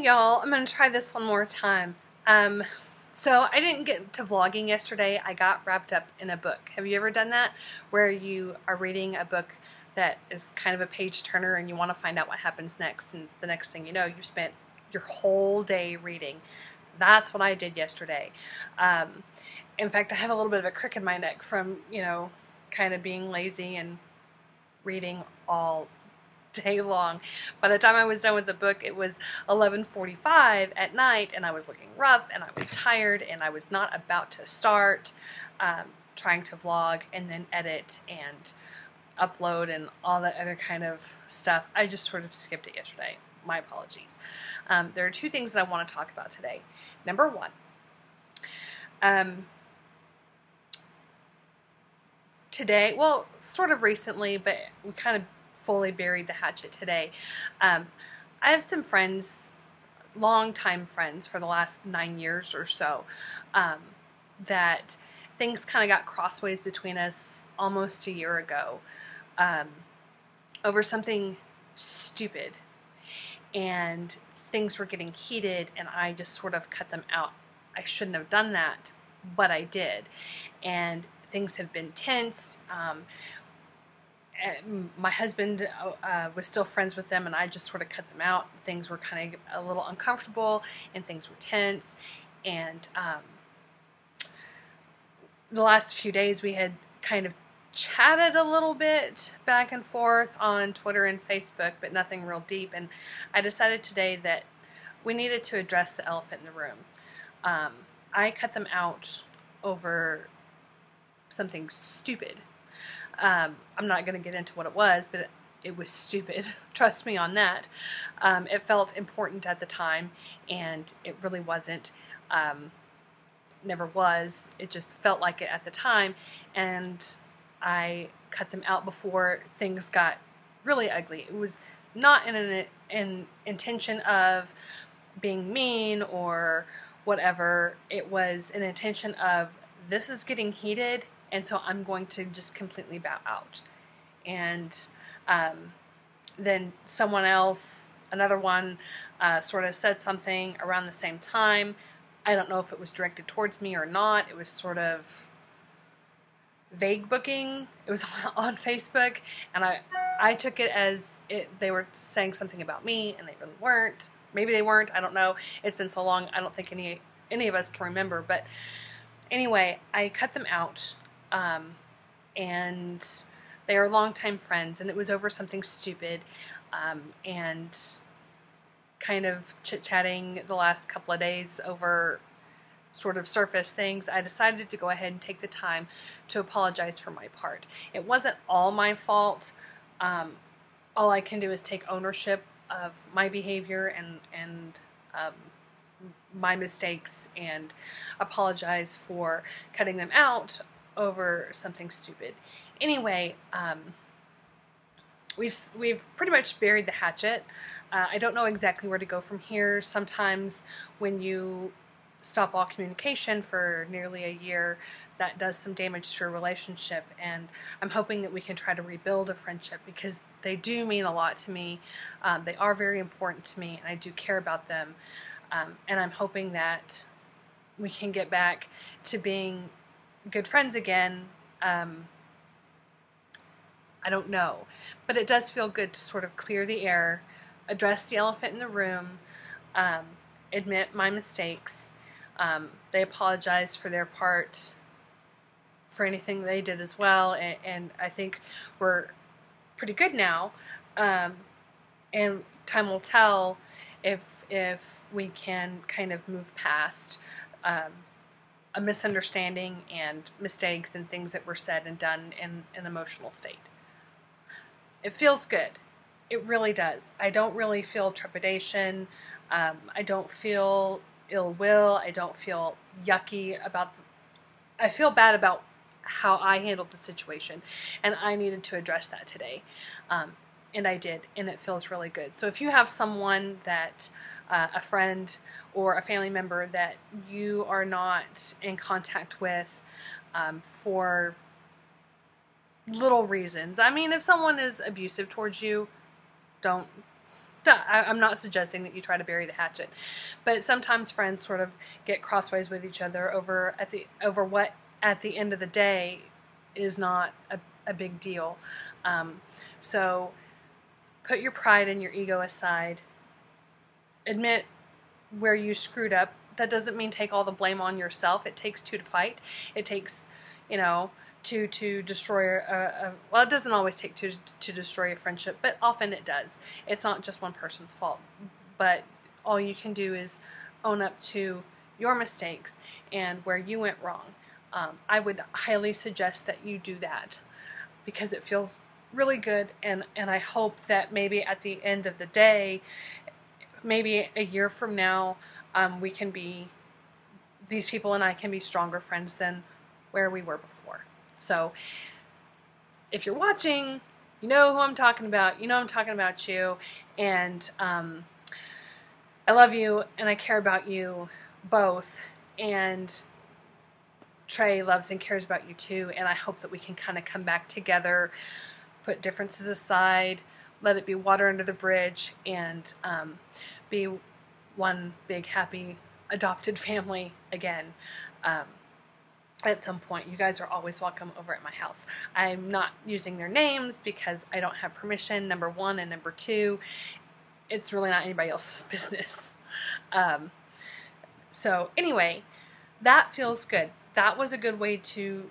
y'all, I'm gonna try this one more time. So I didn't get to vlogging yesterday. I got wrapped up in a book. Have you ever done that? Where you are reading a book that is kind of a page turner and you want to find out what happens next, and the next thing you know, you spent your whole day reading. That's what I did yesterday. In fact, I have a little bit of a crick in my neck from, kind of being lazy and reading all day long. By the time I was done with the book, it was 11:45 at night, and I was looking rough, and I was tired, and I was not about to start trying to vlog and then edit and upload and all that other kind of stuff. I just sort of skipped it yesterday. My apologies. There are two things that I want to talk about today. Number one, today, well, sort of recently, but we kind of fully buried the hatchet today. I have some friends, longtime friends for the last 9 years or so, that things kind of got crossways between us almost a year ago over something stupid, and things were getting heated, and I just sort of cut them out. I shouldn't have done that, but I did, and things have been tense. My husband was still friends with them, and I just sort of cut them out. Things were kind of a little uncomfortable, and things were tense, and the last few days we had kind of chatted a little bit back and forth on Twitter and Facebook, but nothing real deep, and I decided today that we needed to address the elephant in the room. I cut them out over something stupid. I'm not going to get into what it was, but it was stupid. Trust me on that. It felt important at the time, and it really wasn't. Never was. It just felt like it at the time, and I cut them out before things got really ugly. It was not in an intention of being mean or whatever. It was an intention of, this is getting heated, and so I'm going to just completely bow out. And then someone else, another one, sort of said something around the same time. I don't know if it was directed towards me or not. It was sort of vague booking. It was on Facebook, and I took it as they were saying something about me, and they really weren't. Maybe they weren't. I don't know. It's been so long, I don't think any of us can remember. But anyway, I cut them out. And they are longtime friends, and it was over something stupid, and kind of chit-chatting the last couple of days over sort of surface things. I decided to go ahead and take the time to apologize for my part. It wasn't all my fault. All I can do is take ownership of my behavior and my mistakes, and apologize for cutting them out over something stupid. Anyway, we've pretty much buried the hatchet. I don't know exactly where to go from here. Sometimes when you stop all communication for nearly a year, that does some damage to a relationship, and I'm hoping that we can try to rebuild a friendship, because they do mean a lot to me. They are very important to me, and I do care about them, and I'm hoping that we can get back to being good friends again. I don't know, but it does feel good to sort of clear the air, address the elephant in the room, admit my mistakes. They apologized for their part, for anything they did as well, and I think we're pretty good now, and time will tell if we can kind of move past a misunderstanding and mistakes and things that were said and done in an emotional state. It feels good. It really does. I don't really feel trepidation. I don't feel ill will. I don't feel yucky about I feel bad about how I handled the situation, and I needed to address that today. And I did, and it feels really good. So if you have someone that, a friend or a family member that you are not in contact with for little reasons. I mean, if someone is abusive towards you, don't I'm not suggesting that you try to bury the hatchet, but sometimes friends sort of get crossways with each other over what at the end of the day is not a big deal. So put your pride and your ego aside. Admit where you screwed up. That doesn't mean take all the blame on yourself. It takes two to fight. It takes, two to destroy well, it doesn't always take two to destroy a friendship, but often it does. It's not just one person's fault, but all you can do is own up to your mistakes and where you went wrong. I would highly suggest that you do that because it feels really good, and I hope that maybe at the end of the day, maybe a year from now, these people and I can be stronger friends than where we were before. So if you're watching, you know who I'm talking about. You know I'm talking about you, and I love you and I care about you both, and Trey loves and cares about you too, and I hope that we can kind of come back together, put differences aside, let it be water under the bridge, and be one big happy adopted family again. At some point. You guys are always welcome over at my house. I'm not using their names because I don't have permission, number one, and number two, it's really not anybody else's business. So anyway, that feels good. That was a good way to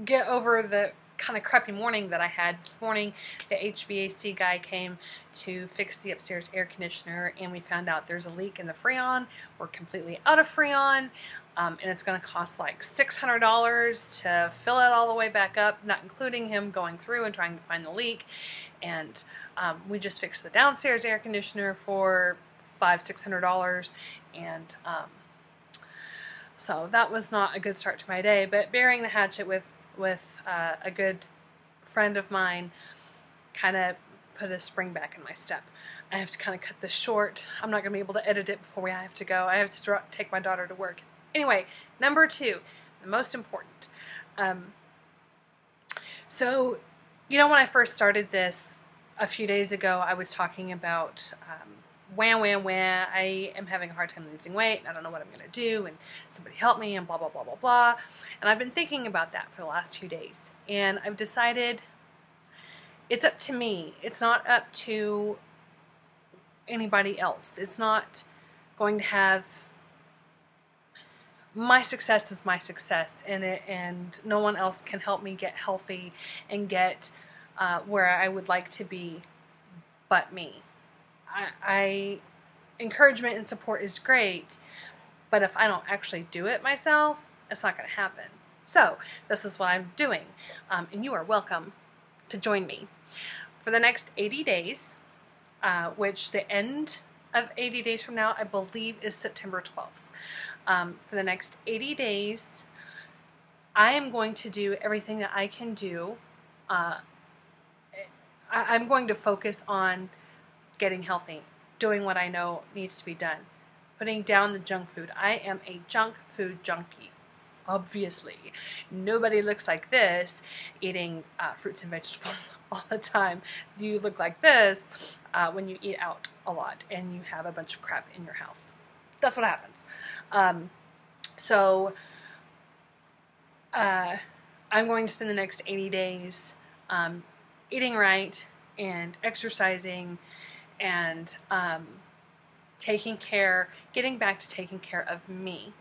get over the kind of crappy morning that I had this morning. The HVAC guy came to fix the upstairs air conditioner, and we found out there's a leak in the Freon. We're completely out of Freon, and it's going to cost like $600 to fill it all the way back up, not including him going through and trying to find the leak. And we just fixed the downstairs air conditioner for $500-600, and so that was not a good start to my day. But burying the hatchet with a good friend of mine kind of put a spring back in my step. I have to kind of cut this short. I'm not going to be able to edit it before I have to go. I have to take my daughter to work. Anyway, number two, the most important. So, when I first started this a few days ago, I was talking about wah, I am having a hard time losing weight, and I don't know what I'm going to do, and somebody help me, and blah, blah, blah, blah, blah. And I've been thinking about that for the last few days, and I've decided it's up to me. It's not up to anybody else. It's not going to have... My success is my success, and no one else can help me get healthy and get where I would like to be but me. Encouragement and support is great, but if I don't actually do it myself, it's not going to happen. So this is what I'm doing, and you are welcome to join me. For the next 80 days, which the end of 80 days from now, I believe, is September 12th. For the next 80 days, I am going to do everything that I can do. I'm going to focus on getting healthy, doing what I know needs to be done, putting down the junk food. I am a junk food junkie, obviously. Nobody looks like this eating fruits and vegetables all the time. You look like this when you eat out a lot and you have a bunch of crap in your house. That's what happens. So I'm going to spend the next 80 days eating right and exercising and getting back to taking care of me.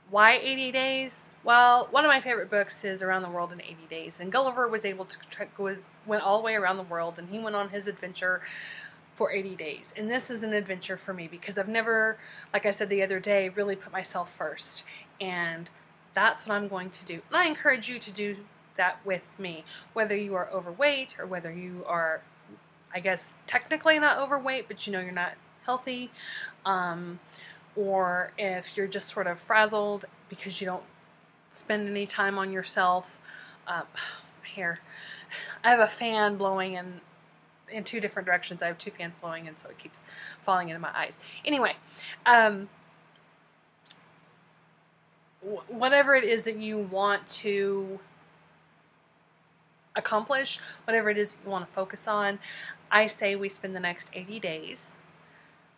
Why 80 days? Well, one of my favorite books is Around the World in 80 Days, and Gulliver was able to went all the way around the world, and he went on his adventure for 80 days. And this is an adventure for me because I've never, like I said the other day, really put myself first, and that's what I'm going to do. And I encourage you to do that with me, whether you are overweight or whether you are, I guess, technically not overweight, but you're not healthy, or if you're just sort of frazzled because you don't spend any time on yourself. Here, I have a fan blowing in two different directions. I have two fans blowing, and so it keeps falling into my eyes. Anyway, whatever it is that you want to accomplish whatever it is you want to focus on. I say we spend the next 80 days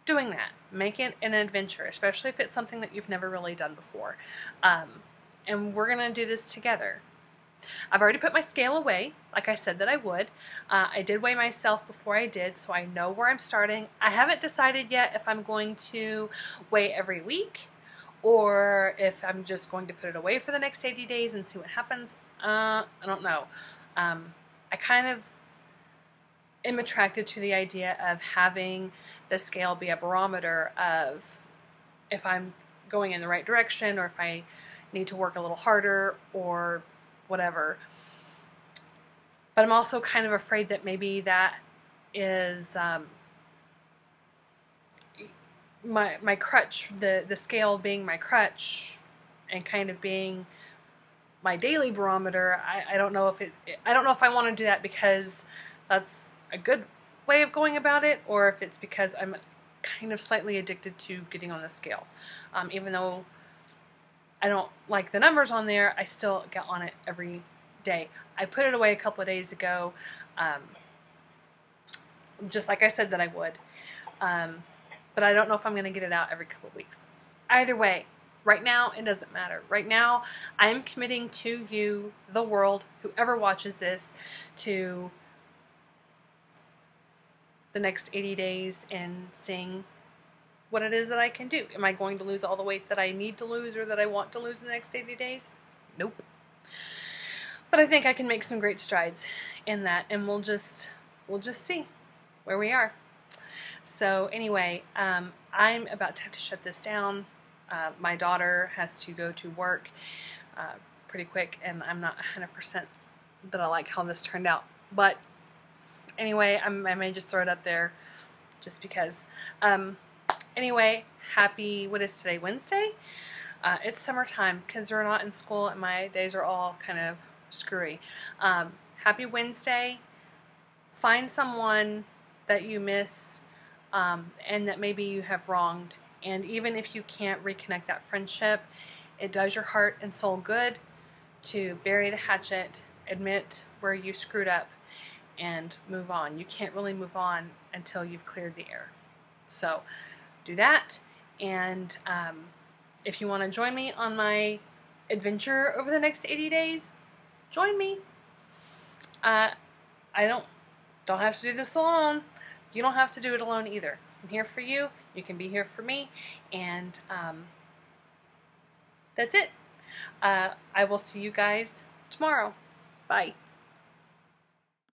doing that. Make it an adventure, especially if it's something that you've never really done before. And we're going to do this together. I've already put my scale away, like I said that I would. I did weigh myself before I did, so I know where I'm starting. I haven't decided yet if I'm going to weigh every week or if I'm just going to put it away for the next 80 days and see what happens. I don't know. I kind of am attracted to the idea of having the scale be a barometer of if I'm going in the right direction or if I need to work a little harder or whatever. But I'm also kind of afraid that maybe that is my crutch, the scale being my crutch and kind of being my daily barometer. I don't know if I want to do that because that's a good way of going about it, or if it's because I'm kind of slightly addicted to getting on the scale. Even though I don't like the numbers on there, I still get on it every day. I put it away a couple of days ago, just like I said that I would. But I don't know if I'm going to get it out every couple of weeks. Either way, right now, it doesn't matter. Right now, I'm committing to you, the world, whoever watches this, to the next 80 days and seeing what it is that I can do. Am I going to lose all the weight that I need to lose or that I want to lose in the next 80 days? Nope. But I think I can make some great strides in that, and we'll just see where we are. So anyway, I'm about to have to shut this down. My daughter has to go to work pretty quick, and I'm not 100% that I like how this turned out. But anyway, I may just throw it up there just because. Anyway, what is today, Wednesday? It's summertime. Kids are not in school and my days are all kind of screwy. Happy Wednesday. Find someone that you miss and that maybe you have wronged. And even if you can't reconnect that friendship, it does your heart and soul good to bury the hatchet, admit where you screwed up, and move on. You can't really move on until you've cleared the air. So do that, and if you want to join me on my adventure over the next 80 days, join me. I don't have to do this alone. You don't have to do it alone either. I'm here for you. You can be here for me, and that's it. I will see you guys tomorrow. Bye.